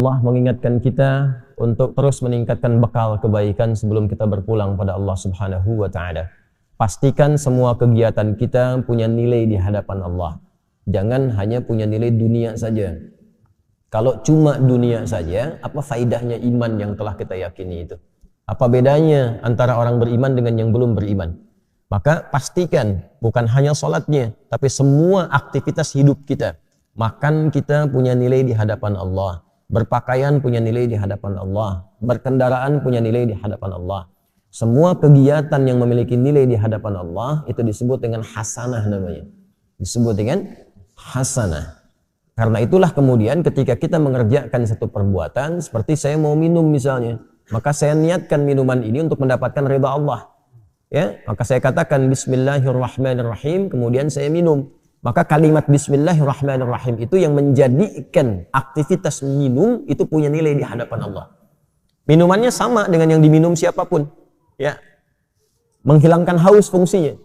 Allah mengingatkan kita untuk terus meningkatkan bekal kebaikan sebelum kita berpulang pada Allah Subhanahu wa Ta'ala. Pastikan semua kegiatan kita punya nilai di hadapan Allah. Jangan hanya punya nilai dunia saja. Kalau cuma dunia saja, apa faidahnya iman yang telah kita yakini itu? Apa bedanya antara orang beriman dengan yang belum beriman? Maka pastikan bukan hanya sholatnya, tapi semua aktivitas hidup kita. Makan kita punya nilai di hadapan Allah. Berpakaian punya nilai di hadapan Allah. Berkendaraan punya nilai di hadapan Allah. Semua kegiatan yang memiliki nilai di hadapan Allah itu disebut dengan hasanah namanya. Disebut dengan hasanah. Karena itulah kemudian ketika kita mengerjakan satu perbuatan, seperti saya mau minum misalnya, maka saya niatkan minuman ini untuk mendapatkan ridha Allah. Ya, maka saya katakan Bismillahirrahmanirrahim, kemudian saya minum. Maka kalimat Bismillahirrahmanirrahim itu yang menjadikan aktivitas minum itu punya nilai di hadapan Allah. Minumannya sama dengan yang diminum siapapun. Ya, menghilangkan haus fungsinya.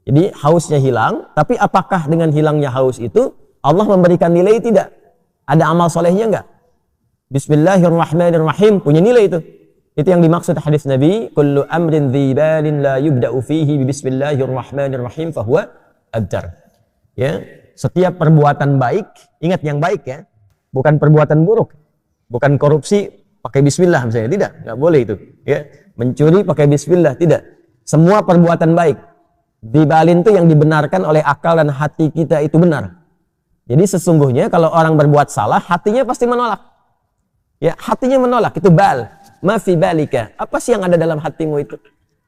Jadi hausnya hilang, tapi apakah dengan hilangnya haus itu Allah memberikan nilai tidak? Ada amal solehnya enggak? Bismillahirrahmanirrahim punya nilai itu. Itu yang dimaksud hadis Nabi, kullu amrin dzibalin la yubda'u fihi bismillahirrahmanirrahim fahuwa abtar. Ya, setiap perbuatan baik, ingat yang baik ya, bukan perbuatan buruk, bukan korupsi pakai bismillah misalnya, tidak, nggak boleh itu. Ya, mencuri pakai bismillah, tidak. Semua perbuatan baik, dibalin itu yang dibenarkan oleh akal dan hati kita itu benar. Jadi sesungguhnya kalau orang berbuat salah, hatinya pasti menolak. Ya, hatinya menolak, itu bal. Ma fi balika, apa sih yang ada dalam hatimu itu?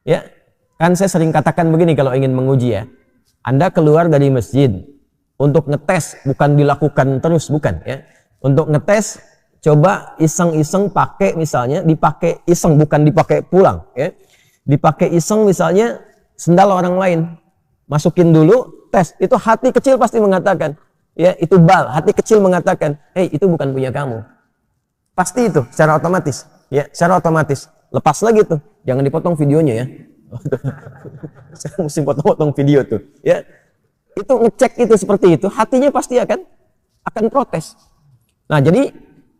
Ya, kan saya sering katakan begini kalau ingin menguji ya. Anda keluar dari masjid untuk ngetes, bukan dilakukan terus, bukan ya. Untuk ngetes, coba iseng-iseng pakai misalnya, dipakai iseng, bukan dipakai pulang ya. Dipakai iseng misalnya sendal orang lain. Masukin dulu, tes. Itu hati kecil pasti mengatakan, ya itu bal, hati kecil mengatakan, "Hei, itu bukan punya kamu." Pasti itu secara otomatis. Ya, secara otomatis. Lepas lagi tuh, jangan dipotong videonya ya. Saya mesti potong-potong video tuh, ya. Itu ngecek itu seperti itu, hatinya pasti akan protes. Nah, jadi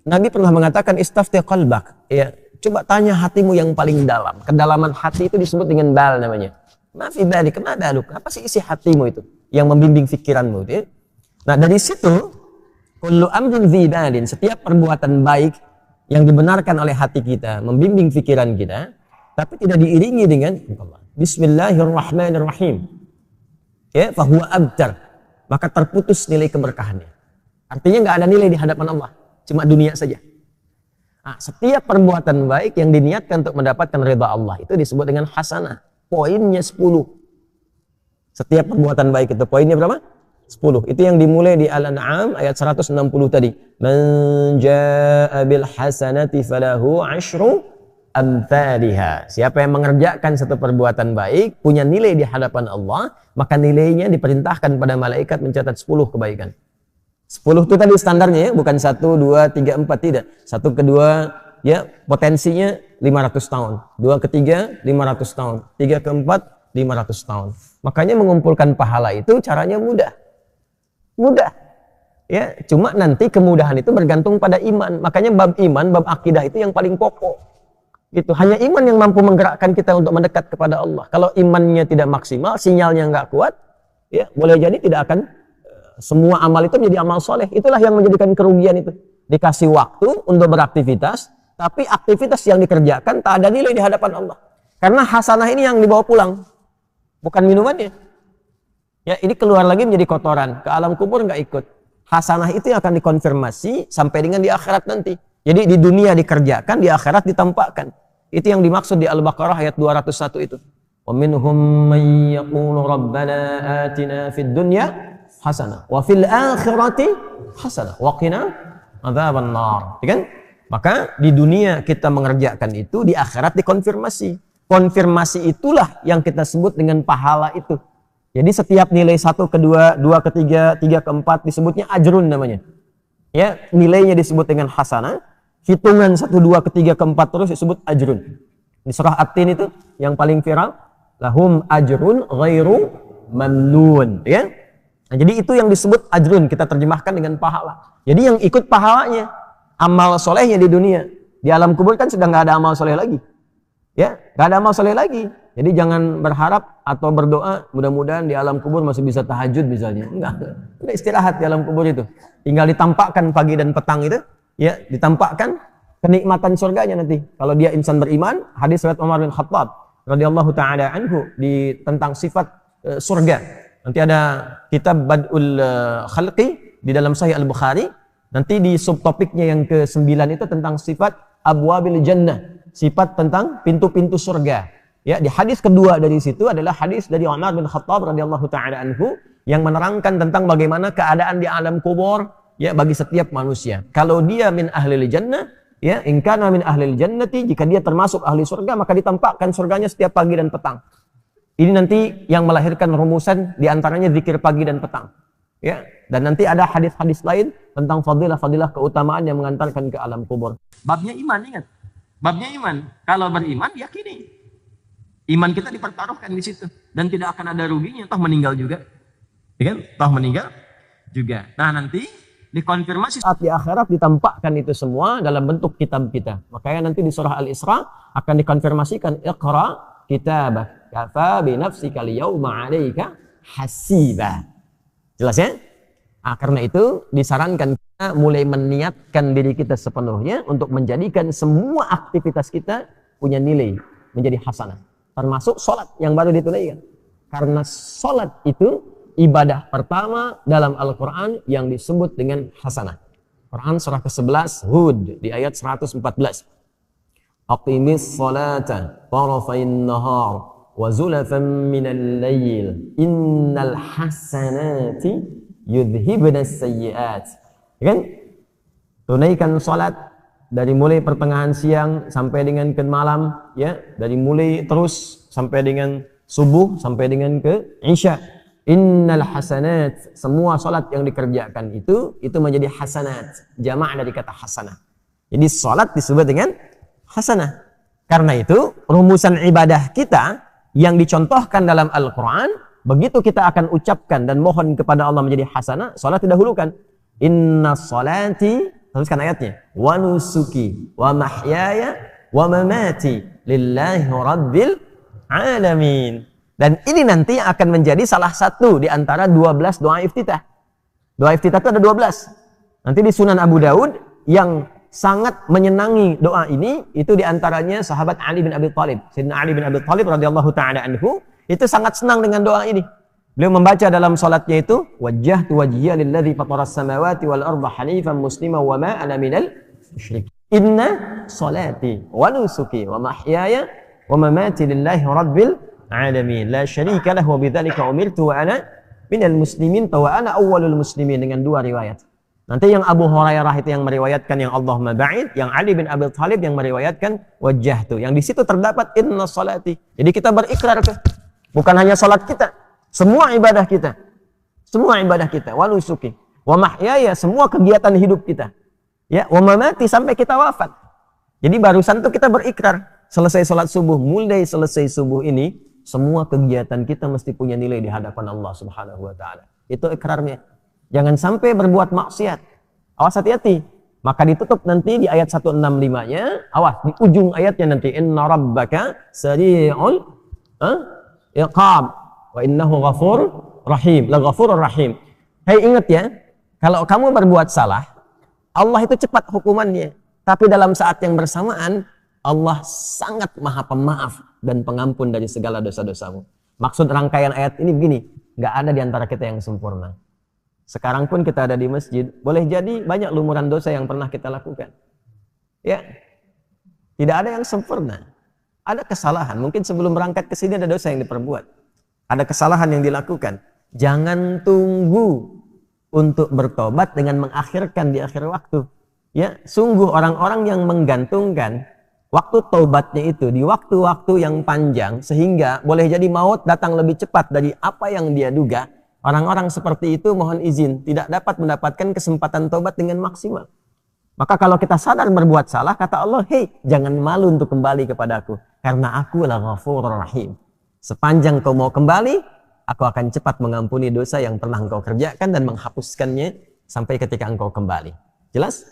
Nabi pernah mengatakan istafti qalbak, ya. Coba tanya hatimu yang paling dalam. Kedalaman hati itu disebut dengan bal namanya. Ma fi balik, ma baluk? Apa sih isi hatimu itu yang membimbing pikiranmu, ya? Nah, dari situ kullu amrin dzibalin, setiap perbuatan baik yang dibenarkan oleh hati kita, membimbing pikiran kita, tapi tidak diiringi dengan Bismillahirrahmanirrahim. Ya, fahuwa abtar. Maka terputus nilai keberkahannya. Artinya nggak ada nilai di hadapan Allah, cuma dunia saja. Nah, setiap perbuatan baik yang diniatkan untuk mendapatkan ridha Allah itu disebut dengan hasanah. Poinnya 10. Setiap perbuatan baik itu poinnya berapa? 10. Itu yang dimulai di Al-An'am ayat 160 tadi. Man jaa'a bil hasanati falahu 'asyru amthaliha. Siapa yang mengerjakan satu perbuatan baik, punya nilai di hadapan Allah, maka nilainya diperintahkan pada malaikat mencatat 10 kebaikan. 10 itu tadi standarnya ya, bukan 1, 2, 3, 4, tidak. 1 ke 2 ya potensinya 500 tahun. 2 ke 3 500 tahun. 3 ke 4 500 tahun. Makanya mengumpulkan pahala itu caranya mudah. Mudah. Ya, cuma nanti kemudahan itu bergantung pada iman. Makanya bab iman, bab akidah itu yang paling pokok. Gitu. Hanya iman yang mampu menggerakkan kita untuk mendekat kepada Allah. Kalau imannya tidak maksimal, sinyalnya nggak kuat, ya boleh jadi tidak akan semua amal itu menjadi amal soleh. Itulah yang menjadikan kerugian itu. Dikasih waktu untuk beraktivitas, tapi aktivitas yang dikerjakan tak ada nilai di hadapan Allah. Karena hasanah ini yang dibawa pulang, bukan minumannya. Ya, ini keluar lagi menjadi kotoran, ke alam kubur nggak ikut. Hasanah itu yang akan dikonfirmasi sampai dengan di akhirat nanti. Jadi di dunia dikerjakan, di akhirat ditampakkan. Itu yang dimaksud di Al-Baqarah ayat 201 itu. Wa minhum may yaqulu rabbana atina fid dunya hasanah wa fil akhirati hasanah wa qina adzaban nar. Kan? Maka di dunia kita mengerjakan itu, di akhirat dikonfirmasi. Konfirmasi itulah yang kita sebut dengan pahala itu. Jadi setiap nilai 1 ke 2, 2 ke 3, 3 ke 4 disebutnya ajrun namanya. Ya, nilainya disebut dengan hasanah. Hitungan 1, 2 ke 3 ke 4 terus disebut ajrun. Di surah At-Tin itu yang paling viral, lahum ajrun ghairu mamnun, ya. Nah, jadi itu yang disebut ajrun, kita terjemahkan dengan pahala. Jadi yang ikut pahalanya. amal solehnya di dunia. Di alam kubur kan sudah nggak ada amal soleh lagi. Ya, nggak ada amal soleh lagi. Jadi jangan berharap atau berdoa mudah-mudahan di alam kubur masih bisa tahajud misalnya. Enggak. Udah istirahat di alam kubur itu. Tinggal ditampakkan pagi dan petang itu, ya, ditampakkan kenikmatan surganya nanti. Kalau dia insan beriman, hadis riwayat Umar bin Khattab radhiyallahu taala anhu tentang sifat surga. Nanti ada kitab Bad'ul Khalqi di dalam Sahih Al-Bukhari. Nanti di subtopiknya yang ke-9 itu tentang sifat abwabil jannah, sifat tentang pintu-pintu surga. Ya, di hadis kedua dari situ adalah hadis dari Umar bin Khattab radhiyallahu taala anhu yang menerangkan tentang bagaimana keadaan di alam kubur ya bagi setiap manusia. Kalau dia min ahlil jannah, ya, in kana min ahlil jannati, jika dia termasuk ahli surga maka ditampakkan surganya setiap pagi dan petang. Ini nanti yang melahirkan rumusan di antaranya zikir pagi dan petang. Ya, dan nanti ada hadis-hadis lain tentang fadilah-fadilah keutamaan yang mengantarkan ke alam kubur. Babnya iman, ingat. Babnya iman. Kalau beriman, yakini. Iman kita dipertaruhkan di situ dan tidak akan ada ruginya, toh meninggal juga. Ya kan? Toh meninggal juga. Nah, nanti dikonfirmasi saat di akhirat ditampakkan itu semua dalam bentuk kitab kita. Makanya nanti di surah Al-Isra akan dikonfirmasikan Iqra kitabak kafa bi nafsika al-yawma 'alaika hasiba. Jelas ya? Nah, karena itu disarankan kita mulai meniatkan diri kita sepenuhnya untuk menjadikan semua aktivitas kita punya nilai, menjadi hasanah. Termasuk sholat yang baru ditunaikan. Karena sholat itu ibadah pertama dalam Al-Quran yang disebut dengan hasanah. Quran surah ke-11 Hud di ayat 114. Aqimis sholata tarafain nahar wa zulafan minal layl innal hasanati yudhibnas sayyiat. Kan? Tunaikan sholat dari mulai pertengahan siang sampai dengan ke malam, ya, dari mulai terus sampai dengan subuh sampai dengan ke isya. Innal hasanat, semua salat yang dikerjakan itu menjadi hasanat, jamak dari kata hasanah. Jadi salat disebut dengan hasanah. Karena itu rumusan ibadah kita yang dicontohkan dalam Al-Qur'an, begitu kita akan ucapkan dan mohon kepada Allah menjadi hasanah, salat didahulukan. Inna salati, teruskan ayatnya, wa nusuki wa mahyaya wa mamati lillahi rabbil alamin. Dan ini nanti akan menjadi salah satu di antara 12 doa iftitah. Doa iftitah itu ada 12. Nanti di Sunan Abu Daud yang sangat menyenangi doa ini itu di antaranya sahabat Ali bin Abi Thalib. Sayyidina Ali bin Abi Thalib radhiyallahu taala anhu itu sangat senang dengan doa ini. Beliau membaca dalam salatnya itu wajjahtu wajhiya lilladzi fataras samawati wal arda hanifan musliman wa ma ana minal musyrikin. Inna salati wa nusuki wa mahyaya wa mamati lillahi rabbil alamin la syarika lahu wa bidzalika umirtu wa ana minal muslimin wa ana awwalul muslimin, dengan dua riwayat. Nanti yang Abu Hurairah itu yang meriwayatkan yang Allahumma ba'id, yang Ali bin Abi Thalib yang meriwayatkan wajjahtu. Yang di situ terdapat inna salati. Jadi kita berikrar ke bukan hanya salat kita, semua ibadah kita. Semua ibadah kita, wa nusuki, wa mahyaya, semua kegiatan hidup kita. Ya, wa mamati sampai kita wafat. Jadi barusan tuh kita berikrar, selesai salat subuh, mulai selesai subuh ini, semua kegiatan kita mesti punya nilai di hadapan Allah Subhanahu wa taala. Itu ikrarnya. Jangan sampai berbuat maksiat. Awas, hati-hati. Maka ditutup nanti di ayat 165-nya. Awas, di ujung ayatnya nanti inna rabbaka sari'ul iqab wa innahu ghafur rahim. La ghafurur rahim. Hei, ingat ya, kalau kamu berbuat salah, Allah itu cepat hukumannya. Tapi dalam saat yang bersamaan, Allah sangat maha pemaaf dan pengampun dari segala dosa-dosamu. Maksud rangkaian ayat ini begini, nggak ada di antara kita yang sempurna. Sekarang pun kita ada di masjid, boleh jadi banyak lumuran dosa yang pernah kita lakukan. Ya, tidak ada yang sempurna. Ada kesalahan, mungkin sebelum berangkat ke sini ada dosa yang diperbuat. Ada kesalahan yang dilakukan. Jangan tunggu untuk bertobat dengan mengakhirkan di akhir waktu. Ya, sungguh orang-orang yang menggantungkan waktu taubatnya itu di waktu-waktu yang panjang sehingga boleh jadi maut datang lebih cepat dari apa yang dia duga. Orang-orang seperti itu mohon izin tidak dapat mendapatkan kesempatan taubat dengan maksimal. Maka kalau kita sadar berbuat salah, kata Allah, hei, jangan malu untuk kembali kepadaku, karena aku la ghafurur rahim. Sepanjang kau mau kembali, aku akan cepat mengampuni dosa yang pernah engkau kerjakan dan menghapuskannya sampai ketika engkau kembali. Jelas?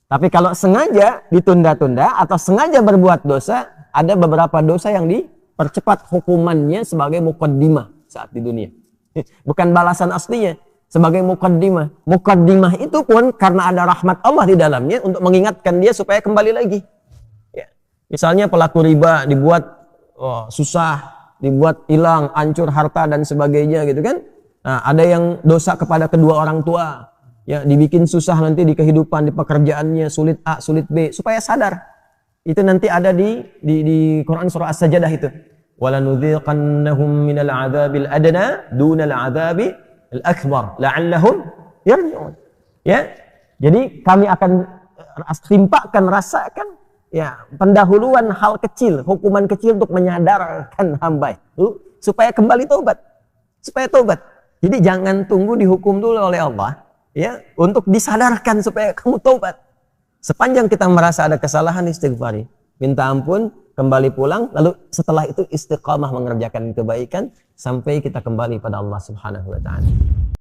Tapi kalau sengaja ditunda-tunda atau sengaja berbuat dosa, ada beberapa dosa yang dipercepat hukumannya sebagai muqaddimah saat di dunia. Bukan balasan aslinya, sebagai muqaddimah. Muqaddimah itu pun karena ada rahmat Allah di dalamnya untuk mengingatkan dia supaya kembali lagi. Ya. Misalnya pelaku riba dibuat susah, dibuat hilang, hancur harta dan sebagainya gitu kan. Nah, ada yang dosa kepada kedua orang tua, ya dibikin susah nanti di kehidupan, di pekerjaannya, sulit A, sulit B, supaya sadar. Itu nanti ada di Quran surah As-Sajdah itu. Walanudhiqannahum minal 'adzabil adna dunal 'adzabi al-akbar la'allahum yarji'un. Ya. Jadi kami akan timpakan, rasakan ya pendahuluan hal kecil, hukuman kecil untuk menyadarkan hamba itu supaya kembali taubat. Supaya taubat. Jadi jangan tunggu dihukum dulu oleh Allah ya untuk disadarkan supaya kamu taubat. Sepanjang kita merasa ada kesalahan, istighfari, minta ampun, kembali pulang, lalu setelah itu istiqamah mengerjakan kebaikan sampai kita kembali pada Allah Subhanahu wa taala.